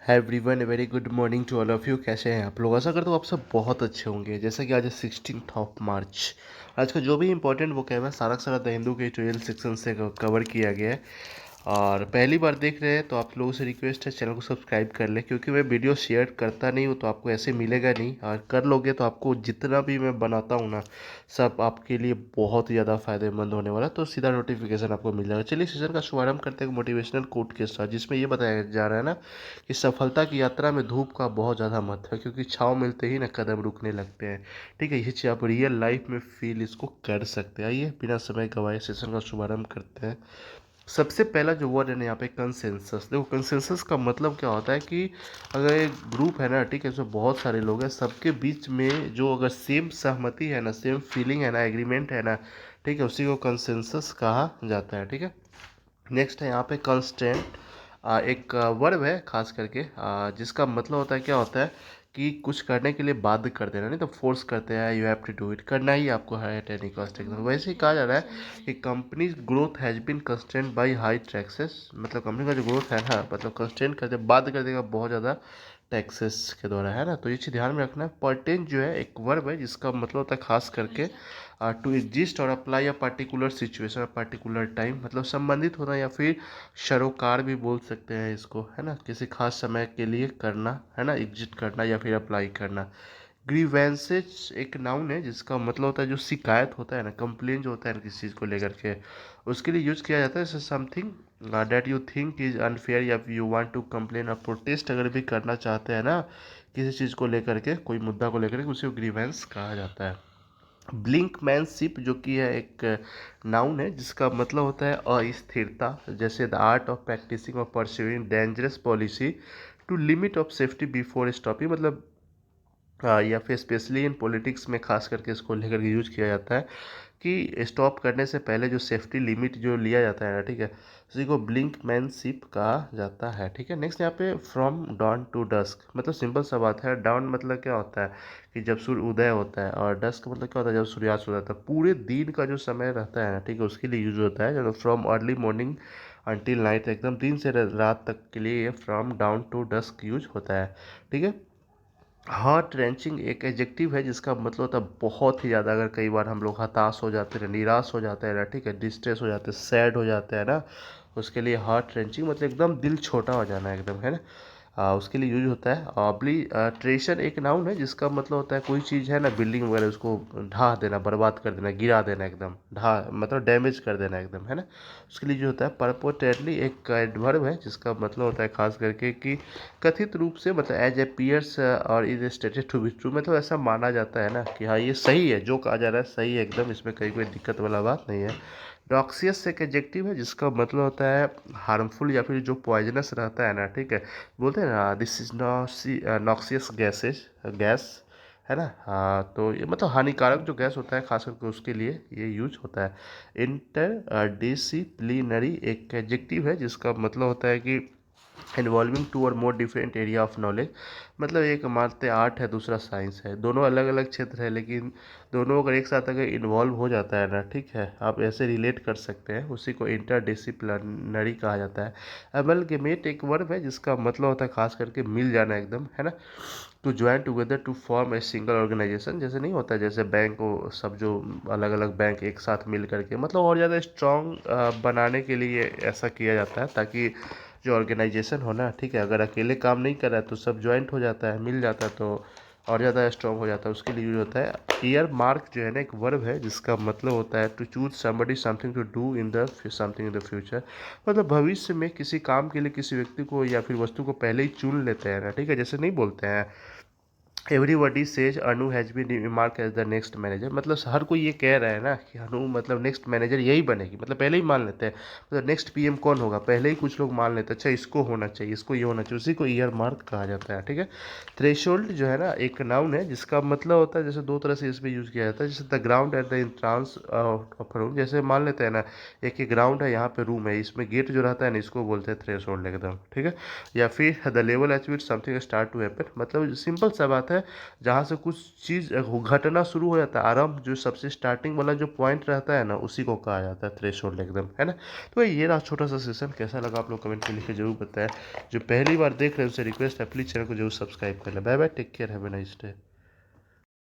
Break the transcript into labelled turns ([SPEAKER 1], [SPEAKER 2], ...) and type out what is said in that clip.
[SPEAKER 1] है everyone, very good morning to all of you. कैसे हैं आप लोग? आशा करता हूँ आप सब बहुत अच्छे होंगे। जैसा कि आज है 16 मार्च। आज का जो भी इंपॉर्टेंट वो है सारा का सारा द हिंदू के ट्वेल्व सेक्शन से कवर किया गया है। और पहली बार देख रहे हैं तो आप लोगों से रिक्वेस्ट है चैनल को सब्सक्राइब कर ले, क्योंकि मैं वीडियो शेयर करता नहीं हूँ तो आपको ऐसे मिलेगा नहीं, और कर लोगे तो आपको जितना भी मैं बनाता हूँ ना सब आपके लिए बहुत ही ज़्यादा फायदेमंद होने वाला है। तो सीधा नोटिफिकेशन आपको मिल जाएगा। चलिए सेशन का शुभारंभ करते हैं मोटिवेशनल कोट के साथ, जिसमें ये बताया जा रहा है ना कि सफलता की यात्रा में धूप का बहुत ज़्यादा महत्व है, क्योंकि छाँव मिलते ही ना कदम रुकने लगते हैं। ठीक है, ये चीज़ आप रियल लाइफ में फील इसको कर सकते हैं। आइए बिना समय गवाए सेशन का शुभारंभ करते हैं। सबसे पहला जो वर्ड है ना यहाँ पे कंसेंसस। देखो कंसेंसस का मतलब क्या होता है कि अगर एक ग्रुप है ना, ठीक है, इसमें बहुत सारे लोग हैं, सबके बीच में जो अगर सेम सहमति है ना, सेम फीलिंग है ना, एग्रीमेंट है ना, ठीक है, उसी को कंसेंसस कहा जाता है। ठीक है, नेक्स्ट है यहाँ पे कंस्टेंट। एक वर्ब है खास करके, जिसका मतलब होता है, क्या होता है कि कुछ करने के लिए बाध्य कर देना, नहीं तो फोर्स करते हैं, you have to do it, करना ही आपको है एट एनी कॉस्ट एकदम। वैसे ही कहा जा रहा है कि company growth has been constant by high taxes. मतलब कंपनी का जो ग्रोथ है ना, मतलब कंस्टेंट कर दे, बाध्य कर देगा बहुत ज़्यादा टैक्सेस के द्वारा, है ना। तो ये चीज़ ध्यान में रखना है। पर्टेन जो है एक वर्ब है जिसका मतलब होता है खास करके टू एग्जिस्ट और apply a particular situation, particular time, मतलब संबंधित होना, या फिर सरोकार भी बोल सकते हैं इसको, है ना, किसी खास समय के लिए करना, है ना, एग्जिट करना या फिर अप्लाई करना। ग्रीवेंसेज एक नाउन है जिसका मतलब होता है जो शिकायत होता है ना, कंप्लेन जो होता है ना किसी चीज़ को लेकर के, उसके लिए यूज किया जाता है। जैसे something that you think is unfair, या यू वांट टू कंप्लेन और प्रोटेस्ट अगर भी करना चाहते हैं ना किसी चीज़ को लेकर के, कोई मुद्दा को लेकर के, उसी को ग्रीवेंस कहा जाता है। ब्लिंकमैनशिप जो कि है एक नाउन है जिसका मतलब होता है अस्थिरता, जैसे द आर्ट ऑफ प्रैक्टिसिंग और pursuing dangerous policy to limit of safety before stopping. मतलब या फिर स्पेशली इन पॉलिटिक्स में खास करके इसको लेकर के यूज किया जाता है कि स्टॉप करने से पहले जो सेफ्टी लिमिट जो लिया जाता है ना, ठीक है, उसी को ब्लिंकमैनशिप कहा जाता है। ठीक है, नेक्स्ट यहाँ पे फ्रॉम डॉन टू डस्क, मतलब सिंपल सा बात है। डाउन मतलब क्या होता है कि जब सूर्य उदय होता है, और डस्क मतलब क्या होता है जब सूर्यास्त हो जाता है, पूरे दिन का जो समय रहता है ना, ठीक है, उसके लिए यूज होता है। जब from early morning until night, एकदम दिन से रात तक के लिए ये from dawn to dusk use होता है। ठीक है, हार्ट रेंचिंग एक एडजेक्टिव है जिसका मतलब होता है बहुत ही ज़्यादा, अगर कई बार हम लोग हताश हो जाते हैं, निराश हो जाते हैं ना, ठीक है, डिस्ट्रेस हो जाते हैं, सैड हो जाते हैं ना, उसके लिए हार्ट रेंचिंग मतलब एकदम दिल छोटा हो जाना एकदम, है ना, उसके लिए यूज होता है। ऑब्लिटरेशन एक नाउन है जिसका मतलब होता है कोई चीज़ है ना, बिल्डिंग वगैरह, उसको ढा देना, बर्बाद कर देना, गिरा देना एकदम, ढा मतलब डैमेज कर देना एकदम, है ना, उसके लिए जो होता है। परपोटेटली एक एडवर्ब है जिसका मतलब होता है खास करके कि कथित रूप से, मतलब एज अपीयर्स और is stated to be true, मतलब ऐसा माना जाता है ना कि हाँ ये सही है, जो कहा जा रहा है सही है एकदम, इसमें कहीं कोई दिक्कत वाला बात नहीं है। टॉक्सियस एक एडजेक्टिव है जिसका मतलब होता है हार्मफुल या फिर जो पॉइजनस रहता है ना, ठीक है, बोलते हैं ना this is noxious gases, gas, है ना। हाँ, तो ये मतलब हानिकारक जो गैस होता है खास करके उसके लिए ये यूज होता है। इंटरडिसिप्लिनरी एक एडजेक्टिव है जिसका मतलब होता है कि इन्वॉल्विंग टू और more different area of knowledge, मतलब एक मानते आर्ट है, दूसरा साइंस है, दोनों अलग अलग क्षेत्र है, लेकिन दोनों अगर एक साथ अगर इन्वॉल्व हो जाता है ना, ठीक है, आप ऐसे रिलेट कर सकते हैं, उसी को इंटरडिसिप्लिनरी कहा जाता है। अमलगमेट एक वर्ब है जिसका मतलब होता है खास करके मिल जाना एकदम, है ना, to join together to form a single organisation, जैसे नहीं होता जैसे बैंक को सब जो अलग अलग बैंक एक साथ मिल करके, मतलब और ज़्यादा स्ट्रॉन्ग बनाने के लिए ऐसा किया जाता है, ताकि जो ऑर्गेनाइजेशन हो ना, ठीक है, अगर अकेले काम नहीं कर रहा है तो सब ज्वाइंट हो जाता है, मिल जाता है, तो और ज़्यादा स्ट्रॉन्ग हो जाता है, उसके लिए यूज होता है। ईयर मार्क जो है ना एक वर्ब है जिसका मतलब होता है to choose somebody something to do in the something in the future, मतलब भविष्य में किसी काम के लिए किसी व्यक्ति को या फिर वस्तु को पहले ही चुन लेते हैं ना, ठीक है, जैसे नहीं बोलते हैं everybody says Anu has been remark as the next manager, मतलब हर कोई ये कह रहा है ना कि अनु मतलब नेक्स्ट मैनेजर यही बनेगी, मतलब पहले ही मान लेते हैं, मतलब नेक्स्ट पीएम कौन होगा पहले ही कुछ लोग मान लेते हैं, अच्छा इसको होना चाहिए, इसको ये होना चाहिए, उसी को ईयर मार्क कहा जाता है। ठीक है, थ्रेशोल्ड जो है ना एक नाउन है जिसका मतलब होता है, जैसे दो तरह से इसमें यूज किया जाता है, जैसे the ground at the entrance of room, जैसे मान लेते हैं ना एक ही ग्राउंड है, यहाँ पे रूम है, इसमें गेट जो रहता है ना इसको बोलते हैं थ्रेशोल्ड एकदम, ठीक है। या फिर the level at which something start to happen, मतलब सिंपल सा बात है, है जहाँ से कुछ चीज़ घटना शुरू हो जाता है, आरंभ जो सबसे स्टार्टिंग वाला जो पॉइंट रहता है ना, उसी को कहा जाता है थ्रेशोल्ड एकदम, है ना। तो ये रहा छोटा सा सेशन, कैसा लगा आप लोग कमेंट में लिख के जरूर बताएं। जो पहली बार देख रहे हैं उसे रिक्वेस्ट है प्लीज़ चैनल को जरूर सब्सक्राइब कर लें। Bye bye, take care, have a nice day.